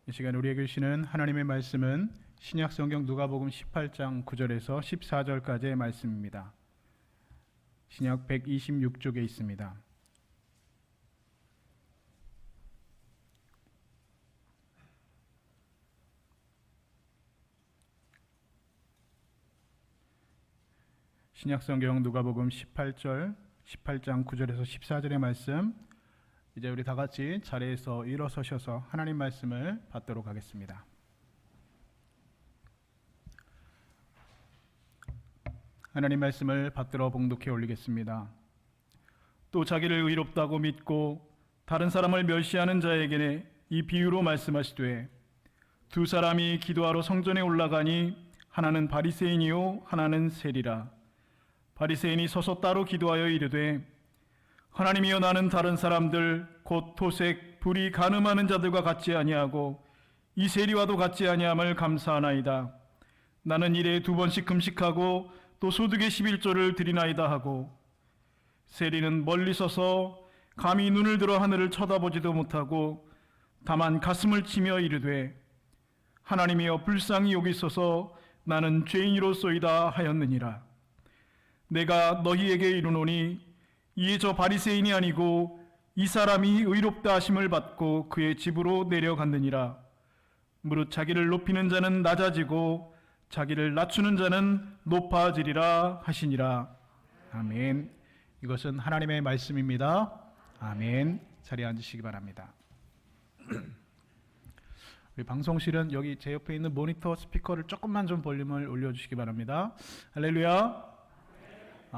이 시간 우리에게 주시는 하나님의 말씀은 신약 성경 누가복음 18장 9절에서 14절까지의 말씀입니다. 신약 126쪽에 있습니다. 신약 성경 누가복음 18장 9절에서 14절의 말씀, 이제 우리 다 같이 자리에서 일어서셔서 하나님 말씀을 받도록 하겠습니다. 하나님 말씀을 받들어 봉독해 올리겠습니다. 또 자기를 의롭다고 믿고 다른 사람을 멸시하는 자에게는 이 비유로 말씀하시되, 두 사람이 기도하러 성전에 올라가니 하나는 바리새인이요 하나는 세리라. 바리새인이 서서 따로 기도하여 이르되, 하나님이여, 나는 다른 사람들 곧 토색, 불이 간음하는 자들과 같지 아니하고 이 세리와도 같지 아니함을 감사하나이다. 나는 일에 2번씩 금식하고 또 소득의 11조를 드리나이다 하고, 세리는 멀리 서서 감히 눈을 들어 하늘을 쳐다보지도 못하고 다만 가슴을 치며 이르되, 하나님이여, 불쌍히 여기소서, 나는 죄인이로소이다 하였느니라. 내가 너희에게 이르노니 이에 저 바리새인이 아니고 이 사람이 의롭다 하심을 받고 그의 집으로 내려갔느니라. 무릇 자기를 높이는 자는 낮아지고 자기를 낮추는 자는 높아지리라 하시니라. 아멘. 이것은 하나님의 말씀입니다. 아멘. 자리에 앉으시기 바랍니다. 우리 방송실은 여기 제 옆에 있는 모니터 스피커를 조금만 좀 볼륨을 올려주시기 바랍니다. 할렐루야.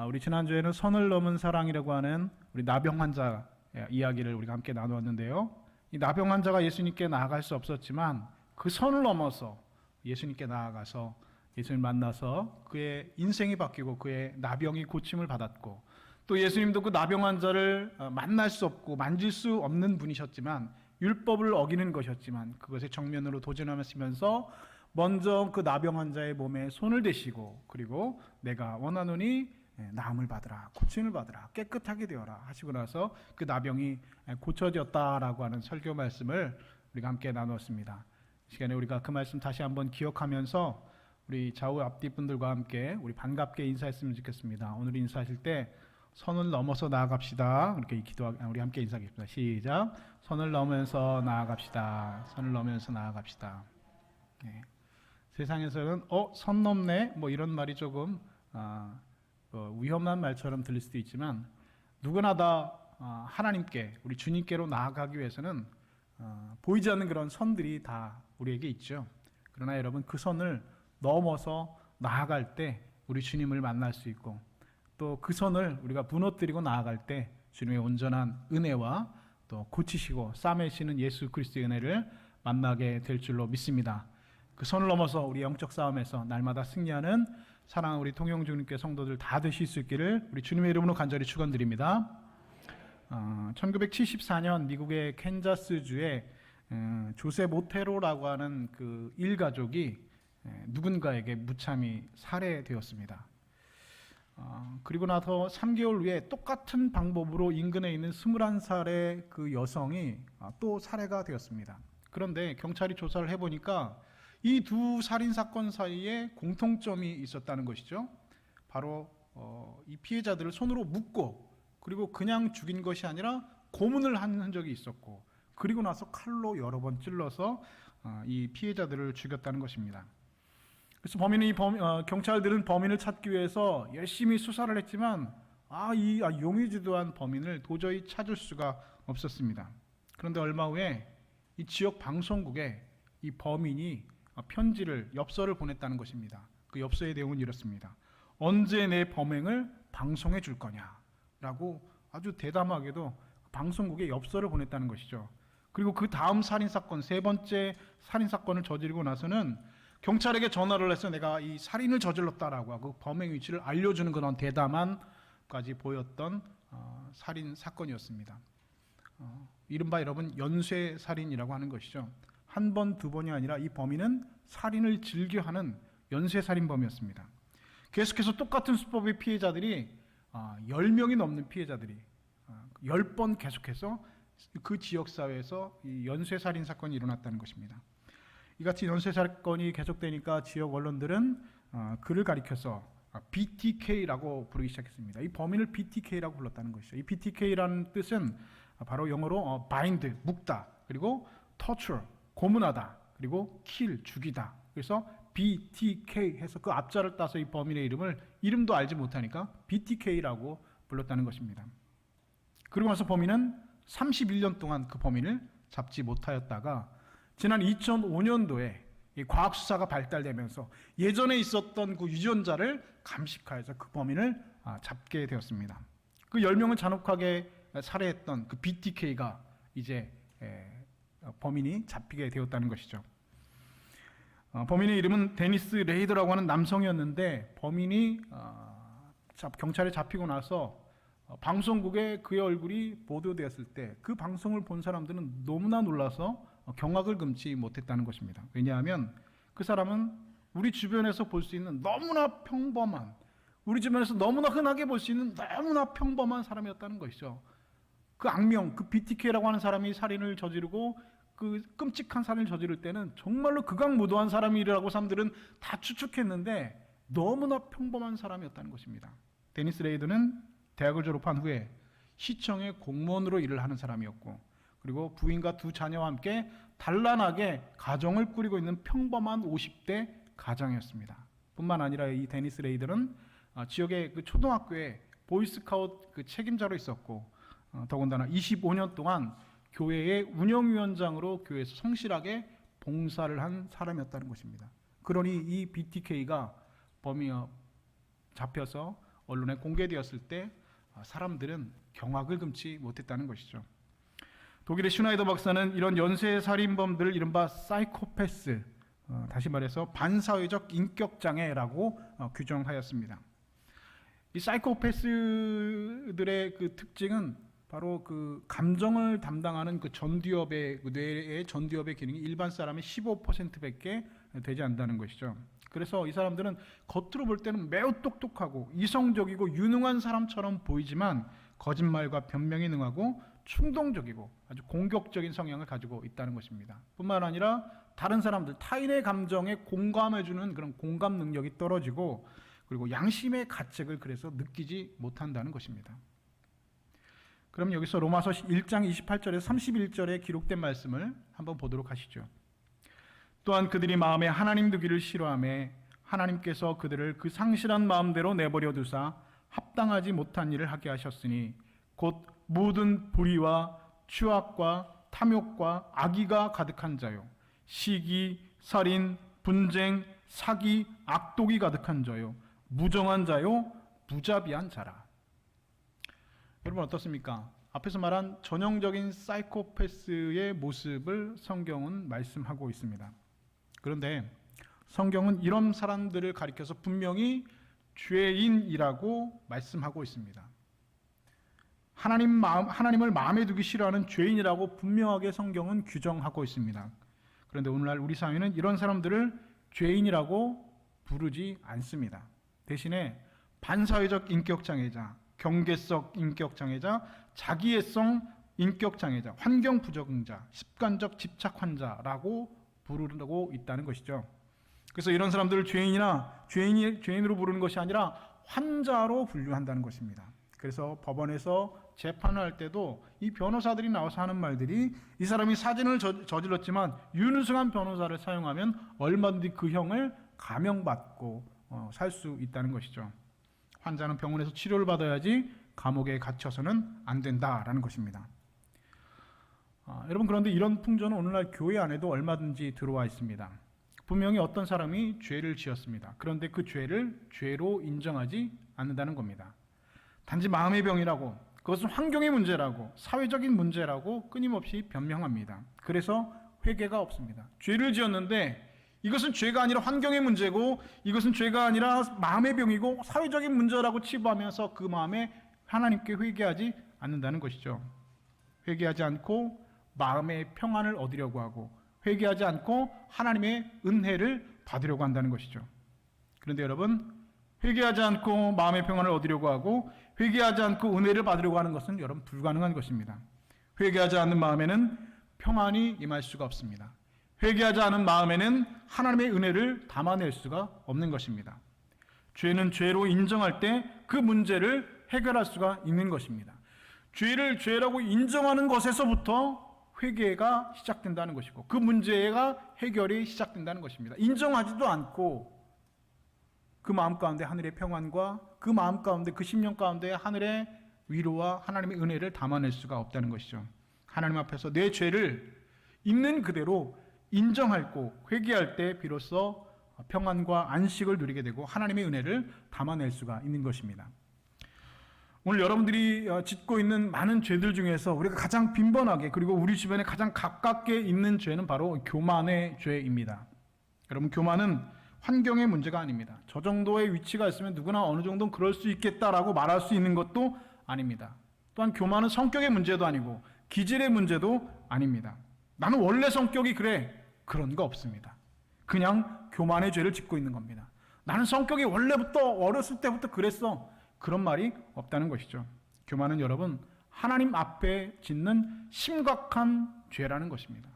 우리 지난주에는 선을 넘은 사랑이라고 하는 우리 나병 환자 이야기를 우리가 함께 나누었는데요. 이 나병 환자가 예수님께 나아갈 수 없었지만 그 선을 넘어서 예수님께 나아가서 예수님 만나서 그의 인생이 바뀌고 그의 나병이 고침을 받았고, 또 예수님도 그 나병 환자를 만날 수 없고 만질 수 없는 분이셨지만, 율법을 어기는 것이었지만 그것의 정면으로 도전하시면서 먼저 그 나병 환자의 몸에 손을 대시고, 그리고 내가 원하노니 나음을 받으라, 고침을 받으라, 깨끗하게 되어라 하시고 나서 그 나병이 고쳐졌다라고 하는 설교 말씀을 우리가 함께 나누었습니다. 이 시간에 우리가 그 말씀 다시 한번 기억하면서 우리 좌우 앞뒤 분들과 함께 우리 반갑게 인사했으면 좋겠습니다. 오늘 인사하실 때 선을 넘어서 나아갑시다, 이렇게 우리 함께 인사하겠습니다. 시작. 선을 넘으면서 나아갑시다. 선을 넘으면서 나아갑시다. 네. 세상에서는 선 넘네, 뭐 이런 말이 조금 위험한 말처럼 들릴 수도 있지만, 누구나 다 하나님께, 우리 주님께로 나아가기 위해서는 보이지 않는 그런 선들이 다 우리에게 있죠. 그러나 여러분, 그 선을 넘어서 나아갈 때 우리 주님을 만날 수 있고, 또 그 선을 우리가 무너뜨리고 나아갈 때 주님의 온전한 은혜와 또 고치시고 싸매시는 예수 그리스도의 은혜를 만나게 될 줄로 믿습니다. 그 선을 넘어서 우리 영적 싸움에서 날마다 승리하는 사랑하는 우리 통영주님께 성도들 다 되실 수 있기를 우리 주님의 이름으로 간절히 축원드립니다. 1974년 미국의 캔자스주에 조세 모테로라고 하는 그 일가족이 누군가에게 무참히 살해되었습니다. 그리고 나서 3개월 후에 똑같은 방법으로 인근에 있는 21살의 그 여성이 또 살해가 되었습니다. 그런데 경찰이 조사를 해보니까 이 두 살인사건 사이에 공통점이 있었다는 것이죠. 바로 이 피해자들을 손으로 묶고, 그리고 그냥 죽인 것이 아니라 고문을 한 흔적이 있었고, 그리고 나서 칼로 여러 번 찔러서 이 피해자들을 죽였다는 것입니다. 그래서 경찰들은 범인을 찾기 위해서 열심히 수사를 했지만 이 용의주도한 범인을 도저히 찾을 수가 없었습니다. 그런데 얼마 후에 이 지역 방송국에 이 범인이 편지를, 엽서를 보냈다는 것입니다. 그 엽서의 내용은 이렇습니다. 언제 내 범행을 방송해 줄 거냐 라고 아주 대담하게도 방송국에 엽서를 보냈다는 것이죠. 그리고 그 다음 살인사건, 3번째 살인사건을 저지르고 나서는 경찰에게 전화를 해서 내가 이 살인을 저질렀다라고 하고 범행 위치를 알려주는 그런 대담함까지 보였던 살인사건이었습니다. 이른바 여러분 연쇄살인이라고 하는 것이죠. 한 번, 두 번이 아니라 이 범인은 살인을 즐겨하는 연쇄살인범이었습니다. 계속해서 똑같은 수법의 피해자들이 10명이 넘는 피해자들이 10번 계속해서 그 지역사회에서 이 연쇄살인 사건이 일어났다는 것입니다. 이같이 연쇄 사건이 계속되니까 지역 언론들은 그를 가리켜서 BTK라고 부르기 시작했습니다. 이 범인을 BTK라고 불렀다는 것이죠. 이 BTK라는 뜻은 바로 영어로 bind, 묶다, 그리고 torture, 고문하다, 그리고 kill, 죽이다. 그래서 BTK 해서 그 앞자를 따서 이 범인의 이름을 이름도 알지 못하니까 BTK라고 불렀다는 것입니다. 그리고 나서 범인은 31년 동안 그 범인을 잡지 못하였다가 지난 2005년도에 이 과학 수사가 발달되면서 예전에 있었던 그 유전자를 감식하여서 그 범인을 잡게 되었습니다. 그 10명을 잔혹하게 살해했던 그 BTK가 이제 범인이 잡히게 되었다는 것이죠. 범인의 이름은 데니스 레이더라고 하는 남성이었는데 범인이 경찰에 잡히고 나서 방송국에 그의 얼굴이 보도되었을 때 그 방송을 본 사람들은 너무나 놀라서 경악을 금치 못했다는 것입니다. 왜냐하면 그 사람은 우리 주변에서 볼 수 있는 너무나 평범한, 우리 주변에서 너무나 흔하게 볼 수 있는 너무나 평범한 사람이었다는 것이죠. 그 악명, 그 BTK라고 하는 사람이 살인을 저지르고 그 끔찍한 살인을 저지를 때는 정말로 극악무도한 사람이라고 사람들은 다 추측했는데 너무나 평범한 사람이었다는 것입니다. 데니스 레이드는 대학을 졸업한 후에 시청의 공무원으로 일을 하는 사람이었고, 그리고 부인과 두 자녀와 함께 단란하게 가정을 꾸리고 있는 평범한 50대 가장이었습니다. 뿐만 아니라 이 데니스 레이드는 지역의 그 초등학교에 보이스카우트 그 책임자로 있었고, 더군다나 25년 동안 교회의 운영위원장으로 교회에서 성실하게 봉사를 한 사람이었다는 것입니다. 그러니 이 BTK가 범인이 잡혀서 언론에 공개되었을 때 사람들은 경악을 금치 못했다는 것이죠. 독일의 슈나이더 박사는 이런 연쇄살인범들을 이른바 사이코패스, 다시 말해서 반사회적 인격장애라고 규정하였습니다. 이 사이코패스들의 그 특징은 바로 그 감정을 담당하는 그 전두엽의, 그 뇌의 전두엽의 기능이 일반 사람의 15%밖에 되지 않는다는 것이죠. 그래서 이 사람들은 겉으로 볼 때는 매우 똑똑하고 이성적이고 유능한 사람처럼 보이지만 거짓말과 변명에 능하고 충동적이고 아주 공격적인 성향을 가지고 있다는 것입니다. 뿐만 아니라 다른 사람들, 타인의 감정에 공감해주는 그런 공감 능력이 떨어지고, 그리고 양심의 가책을 그래서 느끼지 못한다는 것입니다. 그럼 여기서 로마서 1장 28절에서 31절에 기록된 말씀을 한번 보도록 하시죠. 또한 그들이 마음에 하나님 두기를 싫어하며 하나님께서 그들을 그 상실한 마음대로 내버려 두사 합당하지 못한 일을 하게 하셨으니 곧 모든 불의와 추악과 탐욕과 악의가 가득한 자요, 시기, 살인, 분쟁, 사기, 악독이 가득한 자요, 무정한 자요, 무자비한 자라. 여러분 어떻습니까? 앞에서 말한 전형적인 사이코패스의 모습을 성경은 말씀하고 있습니다. 그런데 성경은 이런 사람들을 가리켜서 분명히 죄인이라고 말씀하고 있습니다. 하나님을 마음에 두기 싫어하는 죄인이라고 분명하게 성경은 규정하고 있습니다. 그런데 오늘날 우리 사회는 이런 사람들을 죄인이라고 부르지 않습니다. 대신에 반사회적 인격장애자, 경계성 인격장애자, 자기애성 인격장애자, 환경 부적응자, 습관적 집착 환자라고 부르고 있다는 것이죠. 그래서 이런 사람들을 죄인으로 부르는 것이 아니라 환자로 분류한다는 것입니다. 그래서 법원에서 재판을 할 때도 이 변호사들이 나와서 하는 말들이, 이 사람이 사진을 저질렀지만 윤승한 변호사를 사용하면 얼마든지 그 형을 감형받고 살 수 있다는 것이죠. 환자는 병원에서 치료를 받아야지 감옥에 갇혀서는 안 된다라는 것입니다. 여러분, 그런데 이런 풍조는 오늘날 교회 안에도 얼마든지 들어와 있습니다. 분명히 어떤 사람이 죄를 지었습니다. 그런데 그 죄를 죄로 인정하지 않는다는 겁니다. 단지 마음의 병이라고, 그것은 환경의 문제라고, 사회적인 문제라고 끊임없이 변명합니다. 그래서 회개가 없습니다. 죄를 지었는데 이것은 죄가 아니라 환경의 문제고, 이것은 죄가 아니라 마음의 병이고 사회적인 문제라고 치부하면서 그 마음에 하나님께 회개하지 않는다는 것이죠. 회개하지 않고 마음의 평안을 얻으려고 하고, 회개하지 않고 하나님의 은혜를 받으려고 한다는 것이죠. 그런데 여러분, 회개하지 않고 마음의 평안을 얻으려고 하고 회개하지 않고 은혜를 받으려고 하는 것은 여러분 불가능한 것입니다. 회개하지 않는 마음에는 평안이 임할 수가 없습니다. 회개하지 않은 마음에는 하나님의 은혜를 담아낼 수가 없는 것입니다. 죄는 죄로 인정할 때 그 문제를 해결할 수가 있는 것입니다. 죄를 죄라고 인정하는 것에서부터 회개가 시작된다는 것이고 그 문제가 해결이 시작된다는 것입니다. 인정하지도 않고 그 마음 가운데 하늘의 평안과 그 마음 가운데 그 심령 가운데 하늘의 위로와 하나님의 은혜를 담아낼 수가 없다는 것이죠. 하나님 앞에서 내 죄를 있는 그대로 인정하고 회개할 때 비로소 평안과 안식을 누리게 되고 하나님의 은혜를 담아낼 수가 있는 것입니다. 오늘 여러분들이 짓고 있는 많은 죄들 중에서 우리가 가장 빈번하게 그리고 우리 주변에 가장 가깝게 있는 죄는 바로 교만의 죄입니다. 여러분, 교만은 환경의 문제가 아닙니다. 저 정도의 위치가 있으면 누구나 어느 정도는 그럴 수 있겠다라고 말할 수 있는 것도 아닙니다. 또한 교만은 성격의 문제도 아니고 기질의 문제도 아닙니다. 나는 원래 성격이 그래. 그런 거 없습니다. 그냥 교만의 죄를 짓고 있는 겁니다. 나는 성격이 원래부터 어렸을 때부터 그랬어. 그런 말이 없다는 것이죠. 교만은 여러분 하나님 앞에 짓는 심각한 죄라는 것입니다.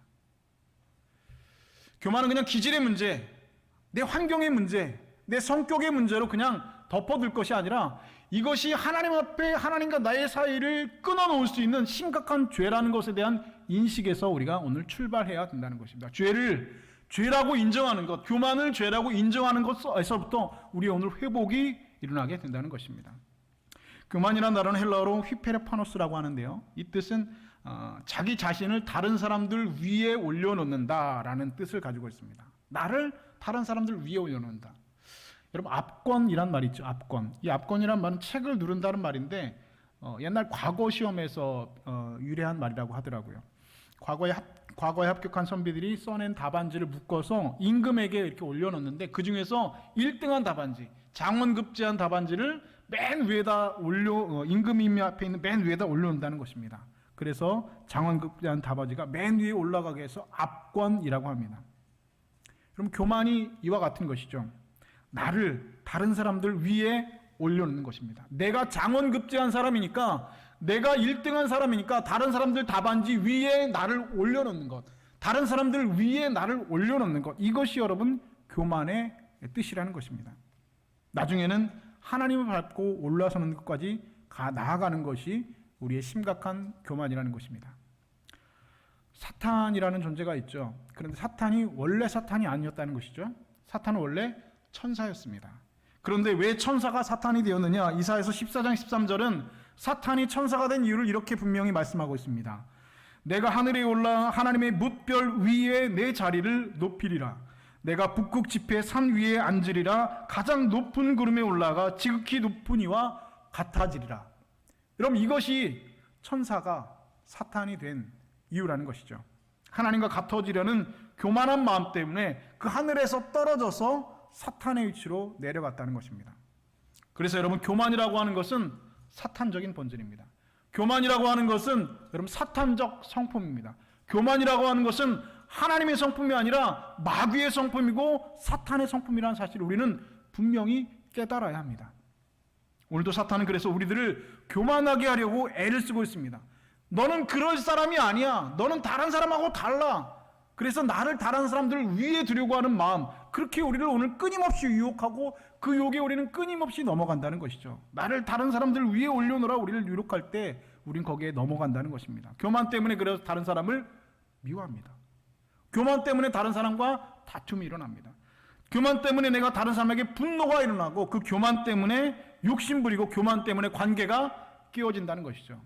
교만은 그냥 기질의 문제, 내 환경의 문제, 내 성격의 문제로 그냥 덮어둘 것이 아니라 이것이 하나님 앞에 하나님과 나의 사이를 끊어놓을 수 있는 심각한 죄라는 것에 대한 인식에서 우리가 오늘 출발해야 된다는 것입니다. 죄를 죄라고 인정하는 것, 교만을 죄라고 인정하는 것에서부터 우리 오늘 회복이 일어나게 된다는 것입니다. 교만이라는 단어는 헬라어로 휘페레파노스라고 하는데요. 이 뜻은 자기 자신을 다른 사람들 위에 올려놓는다라는 뜻을 가지고 있습니다. 나를 다른 사람들 위에 올려놓는다. 여러분, 압권이란 말이 있죠. 압권. 이 압권이란 말은 책을 누른다는 말인데 옛날 과거 시험에서 유래한 말이라고 하더라고요. 과거에 합격한 선비들이 써낸 답안지를 묶어서 임금에게 이렇게 올려놓는데 그 중에서 1등한 답안지, 장원급제한 답안지를 맨 위에다 임금이 앞에 있는 맨 위에다 올려놓는다는 것입니다. 그래서 장원급제한 답안지가 맨 위에 올라가게 해서 압권이라고 합니다. 그럼 교만이 이와 같은 것이죠. 나를 다른 사람들 위에 올려놓는 것입니다. 내가 장원급제한 사람이니까, 내가 1등한 사람이니까 다른 사람들 답안지 위에 나를 올려놓는 것, 다른 사람들 위에 나를 올려놓는 것, 이것이 여러분 교만의 뜻이라는 것입니다. 나중에는 하나님을 밟고 올라서는 것까지 나아가는 것이 우리의 심각한 교만이라는 것입니다. 사탄이라는 존재가 있죠. 그런데 사탄이 원래 사탄이 아니었다는 것이죠. 사탄은 원래 천사였습니다. 그런데 왜 천사가 사탄이 되었느냐? 이사야서 14장 13절은 사탄이 천사가 된 이유를 이렇게 분명히 말씀하고 있습니다. 내가 하늘에 올라 하나님의 뭇별 위에 내 자리를 높이리라. 내가 북극 지폐 산 위에 앉으리라. 가장 높은 구름에 올라가 지극히 높은 이와 같아지리라. 여러분, 이것이 천사가 사탄이 된 이유라는 것이죠. 하나님과 같아지려는 교만한 마음 때문에 그 하늘에서 떨어져서 사탄의 위치로 내려갔다는 것입니다. 그래서 여러분, 교만이라고 하는 것은 사탄적인 본질입니다. 교만이라고 하는 것은 여러분 사탄적 성품입니다. 교만이라고 하는 것은 하나님의 성품이 아니라 마귀의 성품이고 사탄의 성품이라는 사실을 우리는 분명히 깨달아야 합니다. 오늘도 사탄은 그래서 우리들을 교만하게 하려고 애를 쓰고 있습니다. 너는 그럴 사람이 아니야. 너는 다른 사람하고 달라. 그래서 나를 다른 사람들 위에 두려고 하는 마음, 그렇게 우리를 오늘 끊임없이 유혹하고 그 유혹에 우리는 끊임없이 넘어간다는 것이죠. 나를 다른 사람들 위에 올려놓으라 우리를 유혹할 때 우린 거기에 넘어간다는 것입니다. 교만 때문에 그래서 다른 사람을 미워합니다. 교만 때문에 다른 사람과 다툼이 일어납니다. 교만 때문에 내가 다른 사람에게 분노가 일어나고 그 교만 때문에 욕심부리고 교만 때문에 관계가 깨어진다는 것이죠.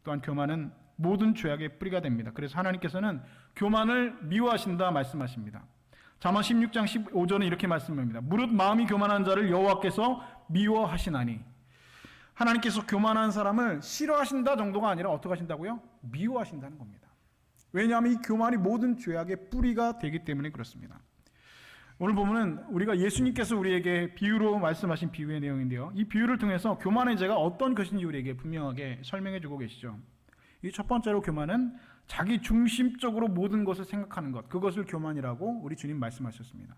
또한 교만은 모든 죄악의 뿌리가 됩니다. 그래서 하나님께서는 교만을 미워하신다 말씀하십니다. 잠언 16장 15절은 이렇게 말씀합니다. 무릇 마음이 교만한 자를 여호와께서 미워하시나니. 하나님께서 교만한 사람을 싫어하신다 정도가 아니라 어떻게 하신다고요? 미워하신다는 겁니다. 왜냐하면 이 교만이 모든 죄악의 뿌리가 되기 때문에 그렇습니다. 오늘 보면은 우리가 예수님께서 우리에게 비유로 말씀하신 비유의 내용인데요. 이 비유를 통해서 교만의 죄가 어떤 것인지 우리에게 분명하게 설명해 주고 계시죠. 이 첫 번째로 교만은 자기 중심적으로 모든 것을 생각하는 것, 그것을 교만이라고 우리 주님 말씀하셨습니다.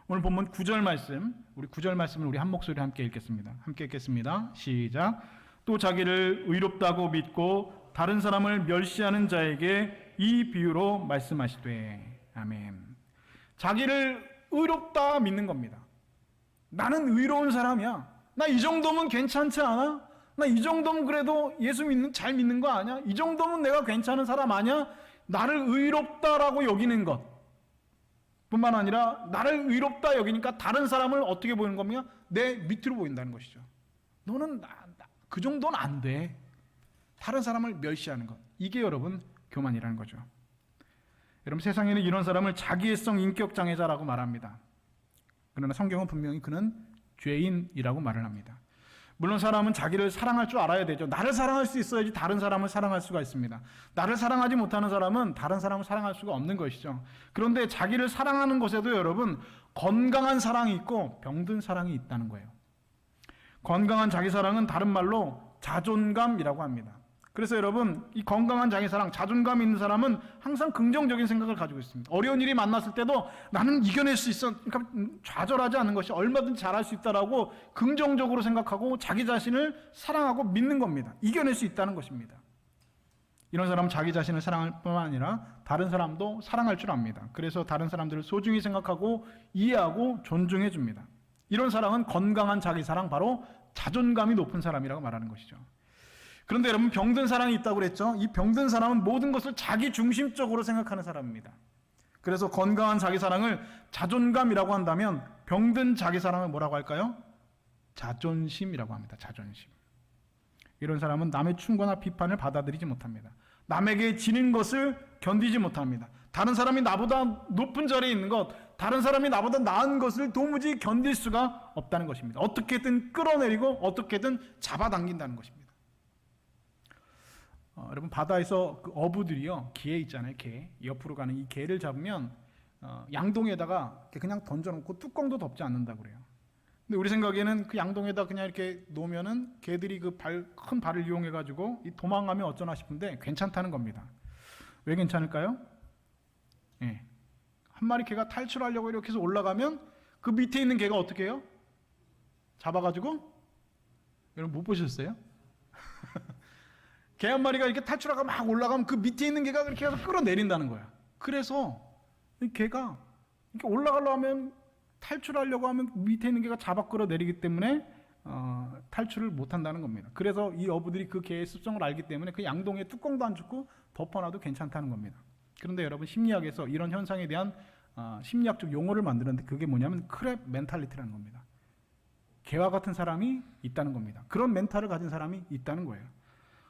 오늘 본문 9절 말씀, 우리 9절 말씀을 우리 한 목소리로 함께 읽겠습니다. 함께 읽겠습니다. 시작. 또 자기를 의롭다고 믿고 다른 사람을 멸시하는 자에게 이 비유로 말씀하시되. 아멘. 자기를 의롭다 믿는 겁니다. 나는 의로운 사람이야. 나 이 정도면 괜찮지 않아? 나 이 정도면 그래도 예수 잘 믿는 거 아니야? 이 정도면 내가 괜찮은 사람 아니야? 나를 의롭다라고 여기는 것 뿐만 아니라 나를 의롭다 여기니까 다른 사람을 어떻게 보이는 겁니까? 내 밑으로 보인다는 것이죠. 너는 그 정도는 안 돼. 다른 사람을 멸시하는 것. 이게 여러분 교만이라는 거죠. 여러분 세상에는 이런 사람을 자기애성 인격장애자라고 말합니다. 그러나 성경은 분명히 그는 죄인이라고 말을 합니다. 물론 사람은 자기를 사랑할 줄 알아야 되죠. 나를 사랑할 수 있어야지 다른 사람을 사랑할 수가 있습니다. 나를 사랑하지 못하는 사람은 다른 사람을 사랑할 수가 없는 것이죠. 그런데 자기를 사랑하는 것에도 여러분 건강한 사랑이 있고 병든 사랑이 있다는 거예요. 건강한 자기 사랑은 다른 말로 자존감이라고 합니다. 그래서 여러분 이 건강한 자기 사랑, 자존감 있는 사람은 항상 긍정적인 생각을 가지고 있습니다. 어려운 일이 만났을 때도 나는 이겨낼 수 있어. 그러니까 좌절하지 않는 것이 얼마든지 잘할 수 있다라고 긍정적으로 생각하고 자기 자신을 사랑하고 믿는 겁니다. 이겨낼 수 있다는 것입니다. 이런 사람은 자기 자신을 사랑할 뿐만 아니라 다른 사람도 사랑할 줄 압니다. 그래서 다른 사람들을 소중히 생각하고 이해하고 존중해 줍니다. 이런 사랑은 건강한 자기 사랑, 바로 자존감이 높은 사람이라고 말하는 것이죠. 그런데 여러분 병든 사랑이 있다고 그랬죠. 이 병든 사람은 모든 것을 자기 중심적으로 생각하는 사람입니다. 그래서 건강한 자기 사랑을 자존감이라고 한다면 병든 자기 사랑을 뭐라고 할까요? 자존심이라고 합니다. 자존심. 이런 사람은 남의 충고나 비판을 받아들이지 못합니다. 남에게 지는 것을 견디지 못합니다. 다른 사람이 나보다 높은 자리에 있는 것, 다른 사람이 나보다 나은 것을 도무지 견딜 수가 없다는 것입니다. 어떻게든 끌어내리고 어떻게든 잡아당긴다는 것입니다. 여러분 바다에서 그 어부들이요, 개 있잖아요, 개 옆으로 가는 이 개를 잡으면 양동에다가 그냥 던져놓고 뚜껑도 덮지 않는다고 그래요. 근데 우리 생각에는 그 양동에다 그냥 이렇게 놓으면은 개들이 그 큰 발을 이용해 가지고 도망가면 어쩌나 싶은데 괜찮다는 겁니다. 왜 괜찮을까요? 예. 한 마리 개가 탈출하려고 이렇게 해서 올라가면 그 밑에 있는 개가 어떻게 해요? 잡아가지고, 여러분 못 보셨어요? 개 한 마리가 이렇게 탈출하고 막 올라가면 그 밑에 있는 개가 그렇게 해서 끌어내린다는 거야. 그래서 이 개가 이렇게 올라가려고 하면, 탈출하려고 하면 밑에 있는 개가 잡아 끌어내리기 때문에 탈출을 못한다는 겁니다. 그래서 이 어부들이 그 개의 습성을 알기 때문에 그 양동에 뚜껑도 안 줍고 덮어놔도 괜찮다는 겁니다. 그런데 여러분 심리학에서 이런 현상에 대한 심리학적 용어를 만드는데 그게 뭐냐면 크랩 멘탈리티라는 겁니다. 개와 같은 사람이 있다는 겁니다. 그런 멘탈을 가진 사람이 있다는 거예요.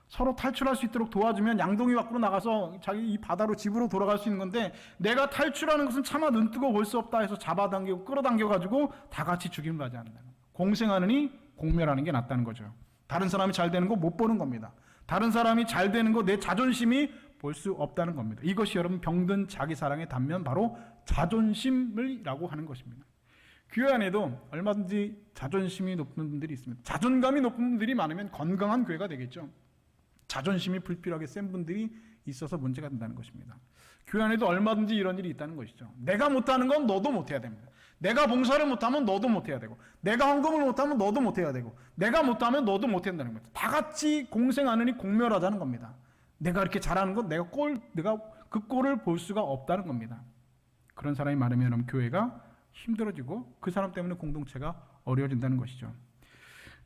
서로 탈출할 수 있도록 도와주면 양동이 밖으로 나가서 자기 이 바다로 집으로 돌아갈 수 있는 건데, 내가 탈출하는 것은 차마 눈뜨고 볼 수 없다 해서 잡아당기고 끌어당겨가지고 다 같이 죽임을 받지 않는다는 거예요. 공생하느니 공멸하는 게 낫다는 거죠. 다른 사람이 잘 되는 거 못 보는 겁니다. 다른 사람이 잘 되는 거 내 자존심이 볼 수 없다는 겁니다. 이것이 여러분 병든 자기 사랑의 단면, 바로 자존심이라고 하는 것입니다. 교회 안에도 얼마든지 자존심이 높은 분들이 있습니다. 자존감이 높은 분들이 많으면 건강한 교회가 되겠죠. 자존심이 불필요하게 센 분들이 있어서 문제가 된다는 것입니다. 교회 안에도 얼마든지 이런 일이 있다는 것이죠. 내가 못하는 건 너도 못해야 됩니다. 내가 봉사를 못하면 너도 못해야 되고, 내가 헌금을 못하면 너도 못해야 되고, 내가 못하면 너도 못해야 된다는 겁니다. 다 같이 공생하느니 공멸하자는 겁니다. 내가 이렇게 잘하는 건 내가 그 꼴을 볼 수가 없다는 겁니다. 그런 사람이 많으면 교회가 힘들어지고 그 사람 때문에 공동체가 어려워진다는 것이죠.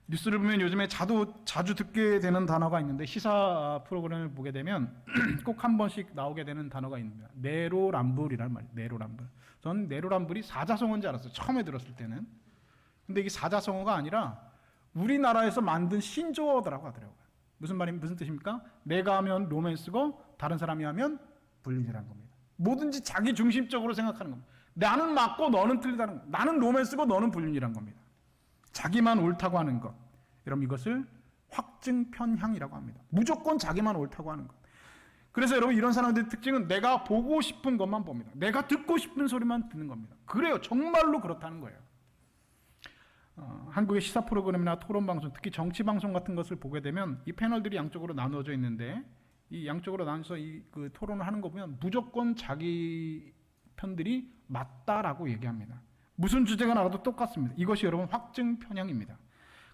뉴스를 보면 요즘에 자주 듣게 되는 단어가 있는데, 시사 프로그램을 보게 되면 꼭 한 번씩 나오게 되는 단어가 있습니다. 내로남불이라는 말이에요. 내로남불. 저는 내로남불이 사자성어인 줄 알았어요, 처음에 들었을 때는. 근데 이게 사자성어가 아니라 우리나라에서 만든 신조어라고 하더라고요. 무슨 뜻입니까? 내가 하면 로맨스고 다른 사람이 하면 불륜이라는 겁니다. 뭐든지 자기 중심적으로 생각하는 겁니다. 나는 맞고 너는 틀리다는 겁니다. 나는 로맨스고 너는 불륜이라는 겁니다. 자기만 옳다고 하는 것. 여러분 이것을 확증 편향이라고 합니다. 무조건 자기만 옳다고 하는 것. 그래서 여러분 이런 사람들의 특징은 내가 보고 싶은 것만 봅니다. 내가 듣고 싶은 소리만 듣는 겁니다. 그래요. 정말로 그렇다는 거예요. 한국의 시사 프로그램이나 토론 방송, 특히 정치 방송 같은 것을 보게 되면 이 패널들이 양쪽으로 나누어져 있는데, 이 양쪽으로 나눠서 그 토론을 하는 거 보면 무조건 자기 편들이 맞다라고 얘기합니다. 무슨 주제가 나와도 똑같습니다. 이것이 여러분 확증 편향입니다.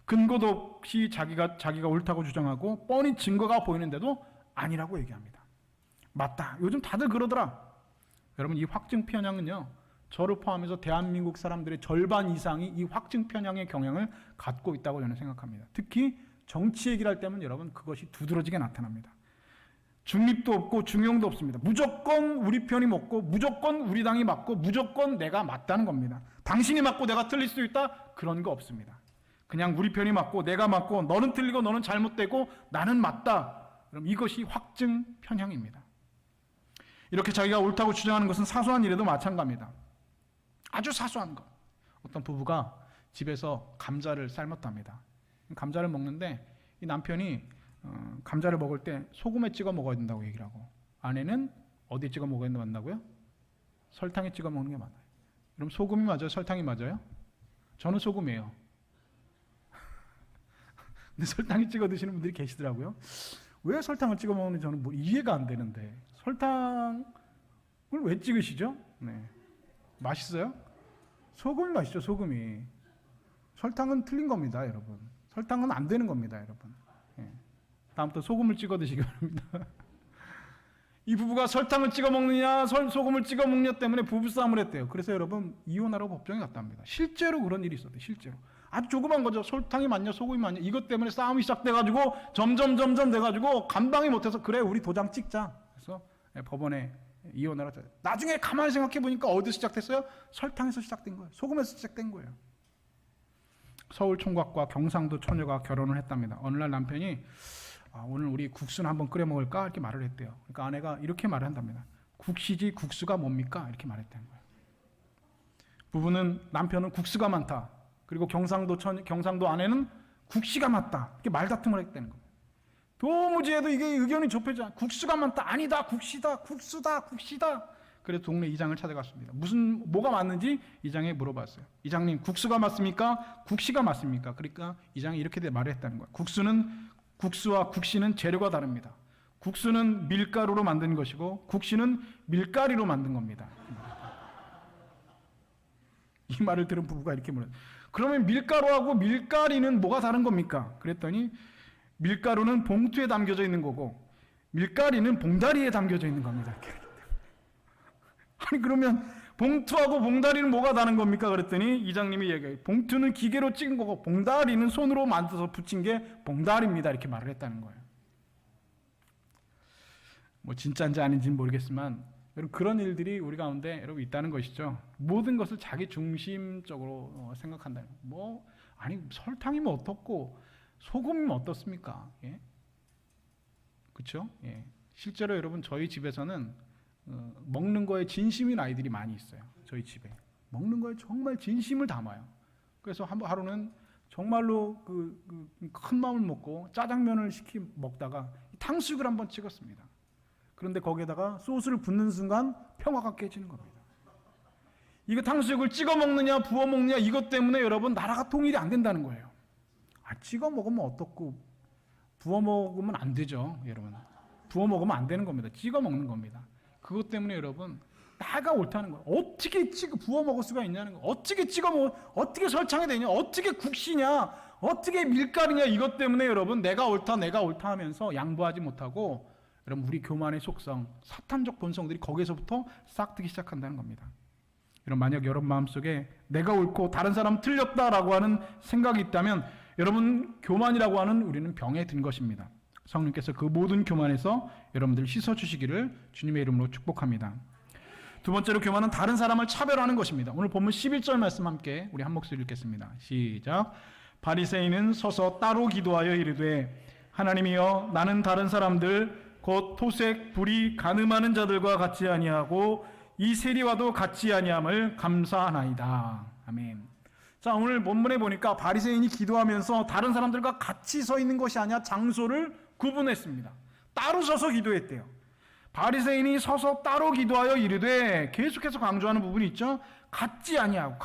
근거도 없이 자기가 옳다고 주장하고 뻔히 증거가 보이는데도 아니라고 얘기합니다. 맞다. 요즘 다들 그러더라. 여러분, 이 확증 편향은요, 저를 포함해서 대한민국 사람들의 절반 이상이 이 확증 편향의 경향을 갖고 있다고 저는 생각합니다. 특히 정치 얘기를 할 때면 여러분 그것이 두드러지게 나타납니다. 중립도 없고 중용도 없습니다. 무조건 우리 편이 맞고 무조건 우리 당이 맞고 무조건 내가 맞다는 겁니다. 당신이 맞고 내가 틀릴 수 있다? 그런 거 없습니다. 그냥 우리 편이 맞고 내가 맞고 너는 틀리고 너는 잘못되고 나는 맞다. 그럼 이것이 확증 편향입니다. 이렇게 자기가 옳다고 주장하는 것은 사소한 일에도 마찬가지입니다. 아주 사소한 것. 어떤 부부가 집에서 감자를 삶았답니다. 감자를 먹는데 이 남편이 감자를 먹을 때 소금에 찍어 먹어야 된다고 얘기를 하고, 아내는 어디에 찍어 먹어야 된다고요? 설탕에 찍어 먹는 게 맞아요. 그럼 소금이 맞아요? 설탕이 맞아요? 저는 소금이에요. 근데 설탕에 찍어 드시는 분들이 계시더라고요. 왜 설탕을 찍어 먹는지 저는 뭐 이해가 안 되는데 설탕을 왜 찍으시죠? 네. 맛있어요? 소금이 맛있죠, 소금이. 설탕은 틀린 겁니다, 여러분. 설탕은 안 되는 겁니다, 여러분. 예. 다음부터 소금을 찍어 드시기 바랍니다. 이 부부가 설탕을 찍어 먹느냐, 소금을 찍어 먹느냐 때문에 부부싸움을 했대요. 그래서 여러분, 이혼하라고 법정에 갔답니다. 실제로 그런 일이 있었대요, 실제로. 아주 조그만 거죠. 설탕이 맞냐, 소금이 맞냐. 이것 때문에 싸움이 시작돼가지고 점점 돼가지고 감당이 못해서 그래, 우리 도장 찍자. 그래서 법원에 이혼을 하자. 나중에 가만히 생각해 보니까 어디서 시작됐어요? 설탕에서 시작된 거예요. 소금에서 시작된 거예요. 서울 총각과 경상도 처녀가 결혼을 했답니다. 어느 날 남편이 오늘 우리 국수나 한번 끓여 먹을까? 이렇게 말을 했대요. 그러니까 아내가 이렇게 말을 한답니다. 국시지 국수가 뭡니까? 이렇게 말했다는 거예요. 부부는 남편은 국수가 많다. 그리고 경상도 아내는 국시가 많다. 이렇게 말다툼을 했다는 거예요. 도무지 해도 이게 의견이 좁혀져. 국수가 많다. 아니다. 국시다. 국수다. 국시다. 그래서 동네 이장을 찾아갔습니다. 뭐가 맞는지 이장에 물어봤어요. 이장님, 국수가 맞습니까? 국시가 맞습니까? 그러니까 이장이 이렇게 말을 했다는 거예요. 국수와 국시는 재료가 다릅니다. 국수는 밀가루로 만든 것이고 국시는 밀가리로 만든 겁니다. 이 말을 들은 부부가 이렇게 물어요. 그러면 밀가루하고 밀가리는 뭐가 다른 겁니까? 그랬더니 밀가루는 봉투에 담겨져 있는 거고 밀가리는 봉다리에 담겨져 있는 겁니다. 아니 그러면 봉투하고 봉다리는 뭐가 다른 겁니까? 그랬더니 이장님이 얘기해요. 봉투는 기계로 찍은 거고 봉다리는 손으로 만들어서 붙인 게 봉다리입니다. 이렇게 말을 했다는 거예요. 뭐 진짜인지 아닌지는 모르겠지만 여러분 그런 일들이 우리 가운데 여러분 있다는 것이죠. 모든 것을 자기 중심적으로 생각한다는 거예요. 뭐 아니 설탕이면 어떻고 소금이면 어떻습니까? 예? 그렇죠? 예. 실제로 여러분 저희 집에서는 먹는 거에 진심인 아이들이 많이 있어요. 저희 집에 먹는 거에 정말 진심을 담아요. 그래서 하루는 정말로 큰 마음을 먹고 짜장면을 먹다가 탕수육을 한번 찍었습니다. 그런데 거기에다가 소스를 붓는 순간 평화가 깨지는 겁니다. 이거 탕수육을 찍어 먹느냐 부어 먹느냐 이것 때문에 여러분 나라가 통일이 안 된다는 거예요. 찍어 먹으면 어떻고 부어 먹으면 안 되죠, 여러분. 부어 먹으면 안 되는 겁니다. 찍어 먹는 겁니다. 그것 때문에 여러분 나가 옳다는 거예요. 어떻게 부어 먹을 수가 있냐는 거예요. 어떻게 찍어 먹어, 어떻게 설탕이 되냐, 어떻게 국시냐, 어떻게 밀가루냐 이것 때문에 여러분 내가 옳다 하면서 양보하지 못하고 여러분 우리 교만의 속성, 사탄적 본성들이 거기서부터 싹 트기 시작한다는 겁니다. 여러분 만약 여러분 마음속에 내가 옳고 다른 사람 틀렸다라고 하는 생각이 있다면 여러분 교만이라고 하는 우리는 병에 든 것입니다. 성령께서 그 모든 교만에서 여러분들 씻어주시기를 주님의 이름으로 축복합니다. 두 번째로 교만은 다른 사람을 차별하는 것입니다. 오늘 본문 11절 말씀 함께 우리 한 목소리 읽겠습니다. 시작. 바리새인은 서서 따로 기도하여 이르되 하나님이여 나는 다른 사람들 곧 토색 불의 간음하는 자들과 같이 아니하고 이 세리와도 같이 아니함을 감사하나이다. 아멘. 자, 오늘 본문에 보니까 바리새인이 기도하면서 다른 사람들과 같이 서 있는 것이 아니라 장소를 구분했습니다. 따로 서서 기도했대요. 바리새인이 서서 따로 기도하여 이르되 계속해서 강조하는 부분이 있죠. 같지 아니하고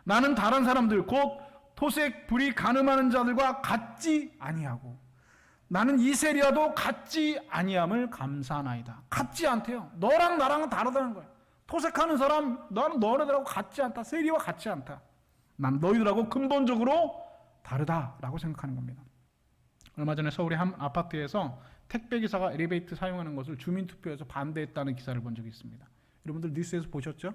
나는 다른 사람들 곧 토색 불의 간음하는 자들과 같지 아니하고 나는 이 세리와도 같지 아니함을 감사하나이다. 같지 않대요. 너랑 나랑은 다르다는 거예요. 토색하는 사람 나는 너네들하고 같지 않다. 세리와 같지 않다. 난 너희들하고 근본적으로 다르다라고 생각하는 겁니다. 얼마 전에 서울의 한 아파트에서 택배 기사가 엘리베이터 사용하는 것을 주민 투표에서 반대했다는 기사를 본 적이 있습니다. 여러분들 뉴스에서 보셨죠?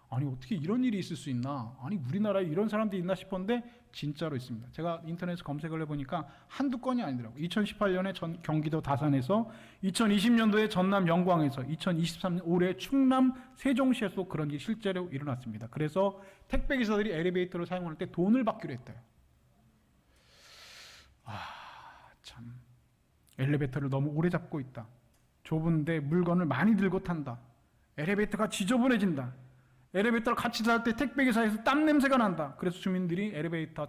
아니 어떻게 이런 일이 있을 수 있나? 아니 우리나라에 이런 사람들이 있나 싶었는데 진짜로 있습니다. 제가 인터넷에 검색을 해보니까 한두 건이 아니더라고요. 2018년에 경기도 다산에서, 2020년도에 전남 영광에서, 2023년 올해 충남 세종시에서 그런 일이 실제로 일어났습니다. 그래서 택배 기사들이 엘리베이터를 사용할 때 돈을 받기로 했대요. 참, 엘리베이터를 너무 오래 잡고 있다. 좁은데 물건을 많이 들고 탄다. 엘리베이터가 지저분해진다. 엘리베이터를 같이 탈 때 택배 기사에서 땀 냄새가 난다. 그래서 주민들이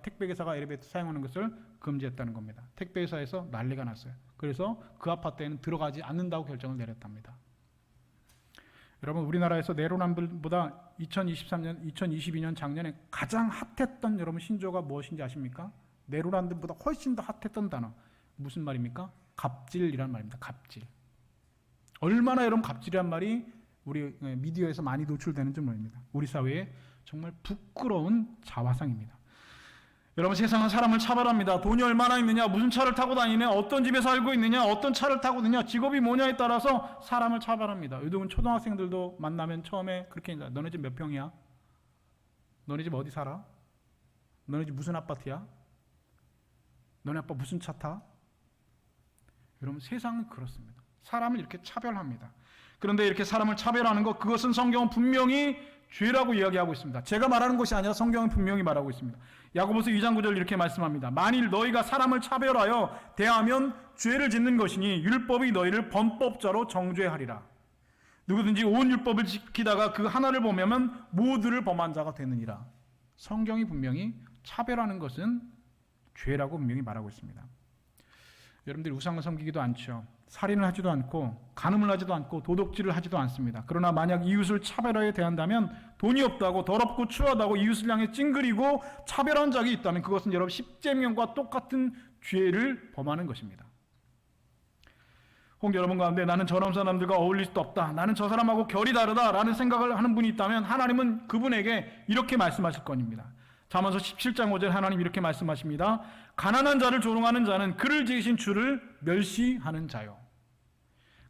택배 기사가 엘리베이터 사용하는 것을 금지했다는 겁니다. 택배 회사에서 난리가 났어요. 그래서 그 아파트에는 들어가지 않는다고 결정을 내렸답니다. 여러분, 우리나라에서 내로남불보다 2023년, 2022년 작년에 가장 핫했던 여러분 신조어가 무엇인지 아십니까? 내로남불보다 훨씬 더 핫했던 단어. 무슨 말입니까? 갑질이란 말입니다. 갑질. 얼마나 여러분 갑질이란 말이 우리 미디어에서 많이 노출되는지 모릅니다. 우리 사회에 정말 부끄러운 자화상입니다. 여러분, 세상은 사람을 차별합니다. 돈이 얼마나 있느냐, 무슨 차를 타고 다니냐, 어떤 집에 살고 있느냐, 어떤 차를 타고 있느냐, 직업이 뭐냐에 따라서 사람을 차별합니다. 요즘은 초등학생들도 만나면 처음에 그렇게 인사, 너네 집 몇 평이야? 너네 집 어디 살아? 너네 집 무슨 아파트야? 너네 아빠 무슨 차 타? 여러분, 세상은 그렇습니다. 사람을 이렇게 차별합니다. 그런데 이렇게 사람을 차별하는 것, 그것은 성경은 분명히 죄라고 이야기하고 있습니다. 제가 말하는 것이 아니라 성경은 분명히 말하고 있습니다. 야고보서 2장 9절 이렇게 말씀합니다. 만일 너희가 사람을 차별하여 대하면 죄를 짓는 것이니 율법이 너희를 범법자로 정죄하리라. 누구든지 온 율법을 지키다가 그 하나를 범하면 모두를 범한 자가 되느니라. 성경이 분명히 차별하는 것은 죄라고 분명히 말하고 있습니다. 여러분들이 우상을 섬기기도 않죠. 살인을 하지도 않고 간음을 하지도 않고 도둑질을 하지도 않습니다. 그러나 만약 이웃을 차별하여 대한다면 돈이 없다고 더럽고 추하다고 이웃을 향해 찡그리고 차별한 적이 있다면 그것은 여러분 십계명과 똑같은 죄를 범하는 것입니다. 혹 여러분 가운데 나는 저런 사람들과 어울릴 수도 없다, 나는 저 사람하고 결이 다르다라는 생각을 하는 분이 있다면 하나님은 그분에게 이렇게 말씀하실 겁니다. 잠언서 17장 5절 하나님 이렇게 말씀하십니다. 가난한 자를 조롱하는 자는 그를 지으신 주를 멸시하는 자요.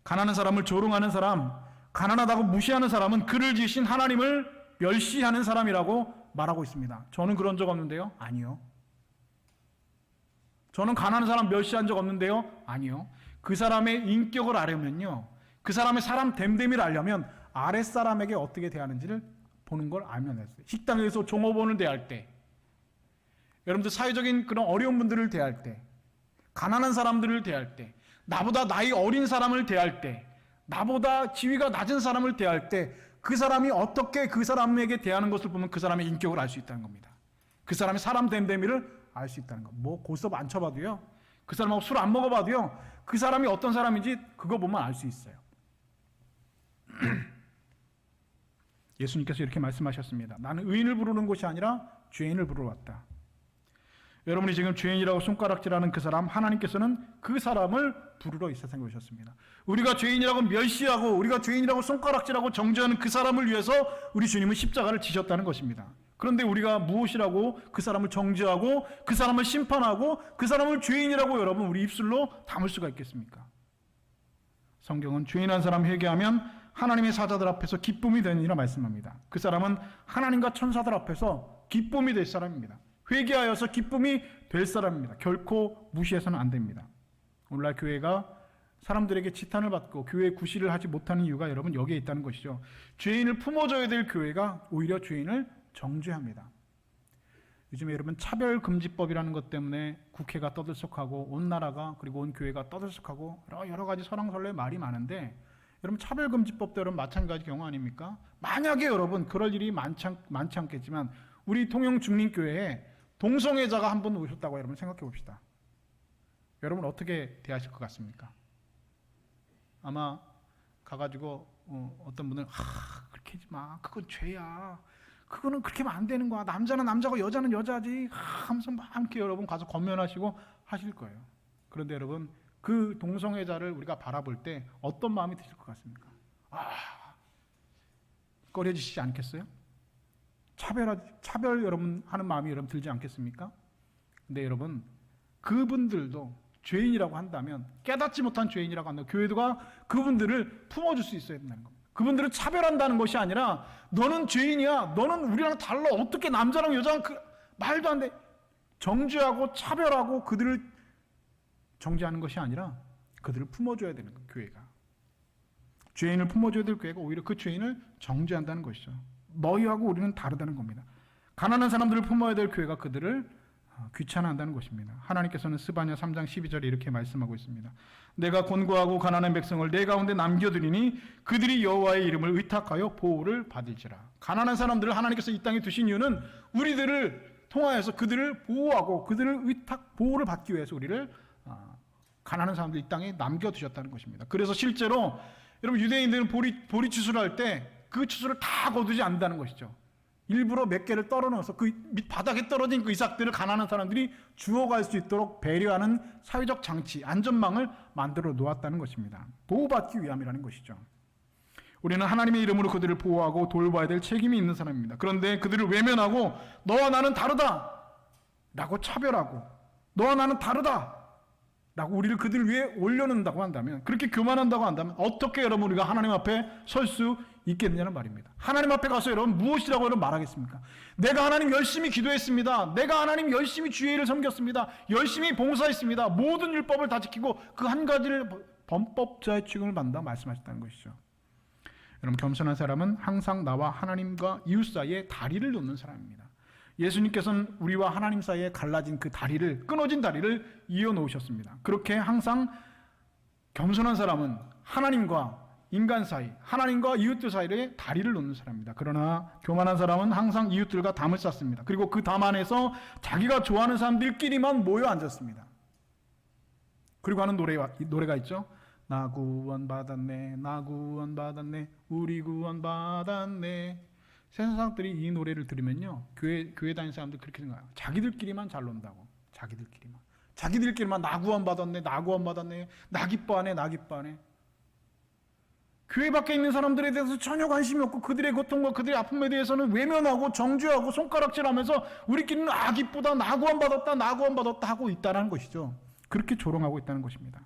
가난한 사람을 조롱하는 사람, 가난하다고 무시하는 사람은 그를 지으신 하나님을 멸시하는 사람이라고 말하고 있습니다. 저는 그런 적 없는데요? 아니요. 저는 가난한 사람 멸시한 적 없는데요? 아니요. 그 사람의 인격을 알려면요, 그 사람의 사람 됨됨이를 알려면 아랫사람에게 어떻게 대하는지를 보는 걸 알면 됐어요. 식당에서 종업원을 대할 때, 여러분들 사회적인 그런 어려운 분들을 대할 때, 가난한 사람들을 대할 때, 나보다 나이 어린 사람을 대할 때, 나보다 지위가 낮은 사람을 대할 때 그 사람이 어떻게 그 사람에게 대하는 것을 보면 그 사람의 인격을 알 수 있다는 겁니다. 그 사람의 사람 됨됨이를 알 수 있다는 거. 뭐 고스톱 안 쳐봐도요, 그 사람하고 술 안 먹어봐도요, 그 사람이 어떤 사람인지 그거 보면 알 수 있어요. 예수님께서 이렇게 말씀하셨습니다. 나는 의인을 부르는 것이 아니라 죄인을 부르러 왔다. 여러분이 지금 죄인이라고 손가락질하는 그 사람, 하나님께서는 그 사람을 부르러 이 세상에 오셨습니다. 우리가 죄인이라고 멸시하고 우리가 죄인이라고 손가락질하고 정죄하는 그 사람을 위해서 우리 주님은 십자가를 지셨다는 것입니다. 그런데 우리가 무엇이라고 그 사람을 정죄하고 그 사람을 심판하고 그 사람을 죄인이라고 여러분 우리 입술로 담을 수가 있겠습니까? 성경은 죄인한 사람 회개하면 하나님의 사자들 앞에서 기쁨이 되느니라 말씀합니다. 그 사람은 하나님과 천사들 앞에서 기쁨이 될 사람입니다. 회개하여서 기쁨이 될 사람입니다. 결코 무시해서는 안 됩니다. 오늘날 교회가 사람들에게 지탄을 받고 교회 구실을 하지 못하는 이유가 여러분 여기에 있다는 것이죠. 죄인을 품어줘야 될 교회가 오히려 죄인을 정죄합니다. 요즘에 여러분 차별금지법이라는 것 때문에 국회가 떠들썩하고 온 나라가 그리고 온 교회가 떠들썩하고 여러 가지 설왕설래 말이 많은데, 여러분 차별금지법도 여러분 마찬가지 경우 아닙니까? 만약에 여러분 그럴 일이 많지 않겠지만 우리 통영중림교회에 동성애자가 한 분 오셨다고 여러분 생각해 봅시다. 여러분 어떻게 대하실 것 같습니까? 아마 가가지고 어떤 분은 그렇게 하지 마, 그건 죄야, 그거는 그렇게 하면 안 되는 거야, 남자는 남자고 여자는 여자지 하면서 막 이렇게 여러분 가서 권면하시고 하실 거예요. 그런데 여러분 그 동성애자를 우리가 바라볼 때 어떤 마음이 드실 것 같습니까? 꺼려지시지 않겠어요? 차별 여러분 하는 마음이 여러분 들지 않겠습니까? 근데 여러분 그분들도 죄인이라고 한다면, 깨닫지 못한 죄인이라고 한다면 교회가 그분들을 품어줄 수 있어야 된다는 겁니다. 그분들을 차별한다는 것이 아니라 너는 죄인이야, 너는 우리랑 달라, 어떻게 남자랑 여자랑 말도 안 돼, 정죄하고 차별하고 그들을 정죄하는 것이 아니라 그들을 품어줘야 되는 거예요. 교회가 죄인을 품어줘야 될 교회가 오히려 그 죄인을 정죄한다는 것이죠. 너희하고 우리는 다르다는 겁니다. 가난한 사람들을 품어야 될 교회가 그들을 귀찮아한다는 것입니다. 하나님께서는 스바냐 3장 12절에 이렇게 말씀하고 있습니다. 내가 곤고하고 가난한 백성을 내 가운데 남겨두리니 그들이 여호와의 이름을 의탁하여 보호를 받을지라. 가난한 사람들을 하나님께서 이 땅에 두신 이유는 우리들을 통하여서 그들을 보호하고 그들을 보호를 받기 위해서 우리를 가난한 사람들 이 땅에 남겨두셨다는 것입니다. 그래서 실제로 여러분 유대인들은 보리 추수를 할 때 그 추수를 다 거두지 않는다는 것이죠. 일부러 몇 개를 떨어놓아서 그 바닥에 떨어진 그 이삭들을 가난한 사람들이 주워갈 수 있도록 배려하는 사회적 장치, 안전망을 만들어 놓았다는 것입니다. 보호받기 위함이라는 것이죠. 우리는 하나님의 이름으로 그들을 보호하고 돌봐야 될 책임이 있는 사람입니다. 그런데 그들을 외면하고 너와 나는 다르다 라고 차별하고 너와 나는 다르다 라고 우리를 그들 위해 올려놓는다고 한다면, 그렇게 교만한다고 한다면 어떻게 여러분 우리가 하나님 앞에 설 수 있겠느냐는 말입니다. 하나님 앞에 가서 여러분 무엇이라고 여러분 말하겠습니까? 내가 하나님 열심히 기도했습니다. 내가 하나님 열심히 주의 일을 섬겼습니다. 열심히 봉사했습니다. 모든 율법을 다 지키고 그 한 가지를 범법자의 취급을 받는다 말씀하셨다는 것이죠. 여러분 겸손한 사람은 항상 나와 하나님과 이웃 사이에 다리를 놓는 사람입니다. 예수님께서는 우리와 하나님 사이에 갈라진 그 다리를, 끊어진 다리를 이어놓으셨습니다. 그렇게 항상 겸손한 사람은 하나님과 인간 사이, 하나님과 이웃들 사이에 다리를 놓는 사람입니다. 그러나 교만한 사람은 항상 이웃들과 담을 쌓습니다. 그리고 그 담 안에서 자기가 좋아하는 사람들끼리만 모여 앉았습니다. 그리고 하는 노래가 있죠. 나 구원받았네, 나 구원받았네, 우리 구원받았네. 세상 사람들이 이 노래를 들으면요, 교회 다니는 사람들 그렇게 생각해요. 자기들끼리만 잘 논다고. 자기들끼리만 나 구원받았네, 나 구원받았네, 나 기뻐하네, 나 기뻐하네. 교회 밖에 있는 사람들에 대해서 전혀 관심이 없고 그들의 고통과 그들의 아픔에 대해서는 외면하고 정죄하고 손가락질하면서 우리끼리는 기쁘다, 나 구원받았다, 나 구원받았다 하고 있다는 것이죠. 그렇게 조롱하고 있다는 것입니다.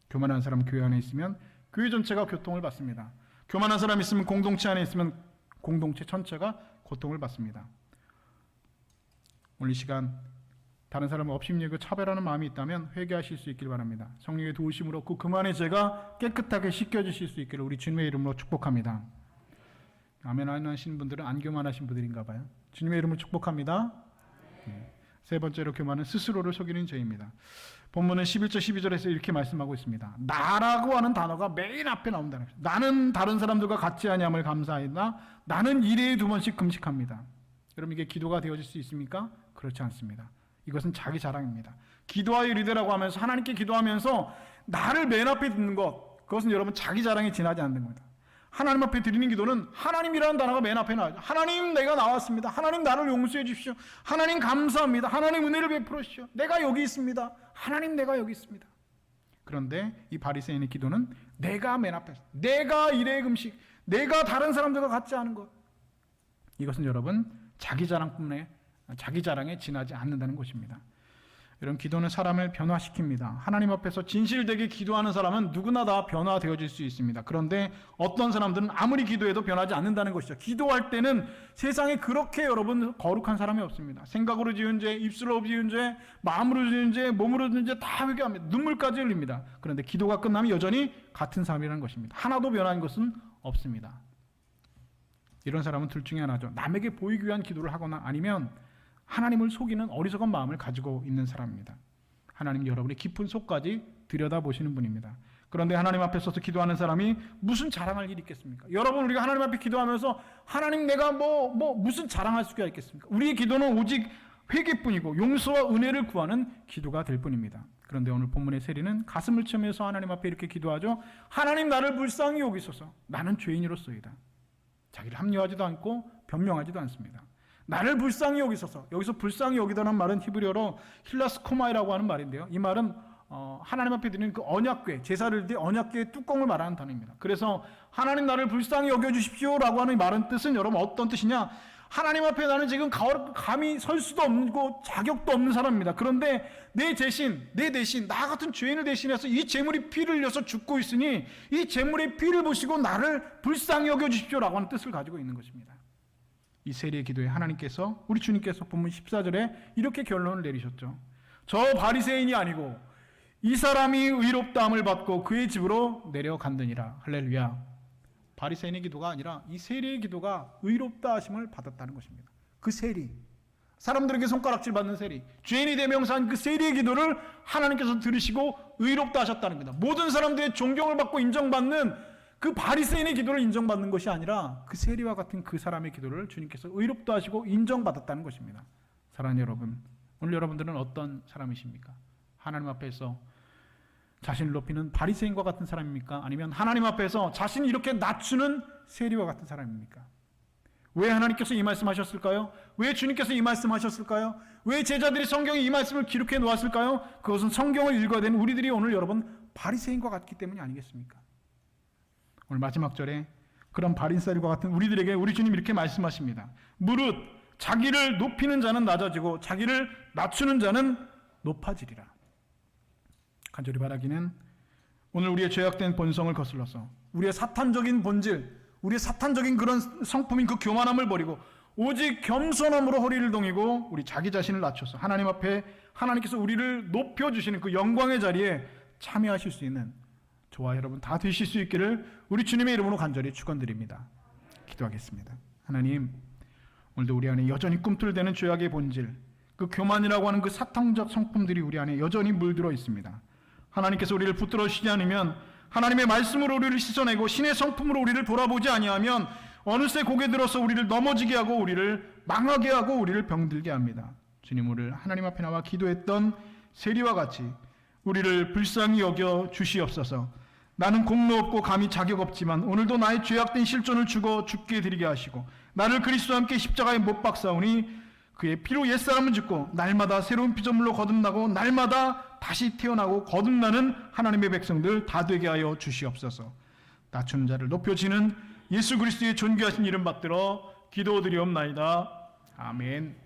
교만한 사람 교회 안에 있으면 교회 전체가 고통을 받습니다. 교만한 사람이 있으면 공동체 안에 있으면 공동체 전체가 고통을 받습니다. 오늘 이 시간 다른 사람을 업심여기고 차별하는 마음이 있다면 회개하실 수 있길 바랍니다. 성령의 도우심으로 그 그만의 죄가 깨끗하게 씻겨지실 수 있기를 우리 주님의 이름으로 축복합니다. 아멘 하시는 분들은 안 교만하신 분들인가 봐요. 주님의 이름으로 축복합니다. 세 번째로 교만은 스스로를 속이는 죄입니다. 본문은 11절 12절에서 이렇게 말씀하고 있습니다. 나라고 하는 단어가 맨 앞에 나온다는 것입니다. 나는 다른 사람들과 같지 아니함을 감사하이나 나는 일회에 2번씩 금식합니다. 여러분 이게 기도가 되어질 수 있습니까? 그렇지 않습니다. 이것은 자기 자랑입니다. 기도하여 이르되라고 하면서 하나님께 기도하면서 나를 맨 앞에 두는 것, 그것은 여러분 자기 자랑에 지나지 않는 겁니다. 하나님 앞에 드리는 기도는 하나님이라는 단어가 맨 앞에 나와요. 하나님 내가 나왔습니다. 하나님 나를 용서해 주십시오. 하나님 감사합니다. 하나님 은혜를 베풀어 주십시오. 내가 여기 있습니다. 하나님 내가 여기 있습니다. 그런데 이 바리새인의 기도는 내가 맨 앞에, 내가 일회의 금식, 내가 다른 사람들과 같지 않은 것, 이것은 여러분 자기 자랑에 지나지 않는다는 것입니다. 여러분 기도는 사람을 변화시킵니다. 하나님 앞에서 진실되게 기도하는 사람은 누구나 다 변화되어질 수 있습니다. 그런데 어떤 사람들은 아무리 기도해도 변하지 않는다는 것이죠. 기도할 때는 세상에 그렇게 여러분 거룩한 사람이 없습니다. 생각으로 지은 죄, 입술로 지은 죄, 마음으로 지은 죄, 몸으로 지은 죄 다 회개합니다. 눈물까지 흘립니다. 그런데 기도가 끝나면 여전히 같은 사람이라는 것입니다. 하나도 변한 것은 없습니다. 이런 사람은 둘 중에 하나죠. 남에게 보이기 위한 기도를 하거나 아니면 하나님을 속이는 어리석은 마음을 가지고 있는 사람입니다. 하나님 여러분의 깊은 속까지 들여다보시는 분입니다. 그런데 하나님 앞에 서서 기도하는 사람이 무슨 자랑할 일이 있겠습니까? 여러분 우리가 하나님 앞에 기도하면서 하나님 내가 무슨 자랑할 수가 있겠습니까? 우리의 기도는 오직 회개뿐이고 용서와 은혜를 구하는 기도가 될 뿐입니다. 그런데 오늘 본문의 세리는 가슴을 치면서 하나님 앞에 이렇게 기도하죠. 하나님 나를 불쌍히 여기소서. 나는 죄인으로서이다. 자기를 합리화하지도 않고 변명하지도 않습니다. 나를 불쌍히 여기소서. 여기서 불쌍히 여기다는 말은 히브리어로 힐라스코마이라고 하는 말인데요. 이 말은 하나님 앞에 드리는 그 언약궤, 제사를 드릴 언약궤의 뚜껑을 말하는 단어입니다. 그래서 하나님 나를 불쌍히 여겨주십시오라고 하는 말은 뜻은 여러분 어떤 뜻이냐? 하나님 앞에 나는 지금 감히 설 수도 없고 자격도 없는 사람입니다. 그런데 내 대신 나 같은 죄인을 대신해서 이 재물이 피를 흘려서 죽고 있으니 이 재물의 피를 보시고 나를 불쌍히 여겨주십시오라고 하는 뜻을 가지고 있는 것입니다. 이 세리의 기도에 하나님께서, 우리 주님께서 본문 14절에 이렇게 결론을 내리셨죠. 저 바리새인이 아니고 이 사람이 의롭다함을 받고 그의 집으로 내려간다니라. 할렐루야. 바리새인의 기도가 아니라 이 세리의 기도가 의롭다 하심을 받았다는 것입니다. 그 세리, 사람들에게 손가락질 받는 세리, 죄인이 대명사한 그 세리의 기도를 하나님께서 들으시고 의롭다 하셨다는 겁니다. 모든 사람들의 존경을 받고 인정받는 그 바리새인의 기도를 인정받는 것이 아니라 그 세리와 같은 그 사람의 기도를 주님께서 의롭다 하시고 인정받았다는 것입니다. 사랑하는 여러분, 오늘 여러분들은 어떤 사람이십니까? 하나님 앞에서 자신을 높이는 바리새인과 같은 사람입니까? 아니면 하나님 앞에서 자신을 이렇게 낮추는 세리와 같은 사람입니까? 왜 하나님께서 이 말씀하셨을까요? 왜 주님께서 이 말씀하셨을까요? 왜 제자들이 성경에 이 말씀을 기록해 놓았을까요? 그것은 성경을 읽어야 되는 우리들이 오늘 여러분 바리새인과 같기 때문이 아니겠습니까? 오늘 마지막 절에 그런 바리새인과 같은 우리들에게 우리 주님 이렇게 말씀하십니다. 무릇 자기를 높이는 자는 낮아지고 자기를 낮추는 자는 높아지리라. 간절히 바라기는 오늘 우리의 죄악된 본성을 거슬러서 우리의 사탄적인 본질, 우리의 사탄적인 그런 성품인 그 교만함을 버리고 오직 겸손함으로 허리를 동이고 우리 자기 자신을 낮춰서 하나님 앞에 하나님께서 우리를 높여주시는 그 영광의 자리에 참여하실 수 있는 저와 여러분 다 되실 수 있기를 우리 주님의 이름으로 간절히 축원드립니다. 기도하겠습니다. 하나님, 오늘도 우리 안에 여전히 꿈틀대는 죄악의 본질, 그 교만이라고 하는 그 사탄적 성품들이 우리 안에 여전히 물들어 있습니다. 하나님께서 우리를 붙들어 주시지 않으면, 하나님의 말씀으로 우리를 씻어내고 신의 성품으로 우리를 돌아보지 아니하면 어느새 고개 들어서 우리를 넘어지게 하고 우리를 망하게 하고 우리를 병들게 합니다. 주님, 오늘 하나님 앞에 나와 기도했던 세리와 같이 우리를 불쌍히 여겨 주시옵소서. 나는 공로 없고 감히 자격 없지만 오늘도 나의 죄악된 실존을 죽어 죽게 드리게 하시고 나를 그리스도와 함께 십자가에 못 박사오니 그의 피로 옛사람은 죽고 날마다 새로운 피조물로 거듭나고 날마다 다시 태어나고 거듭나는 하나님의 백성들 다 되게 하여 주시옵소서. 낮추는 자를 높여지는 예수 그리스도의 존귀하신 이름 받들어 기도드리옵나이다. 아멘.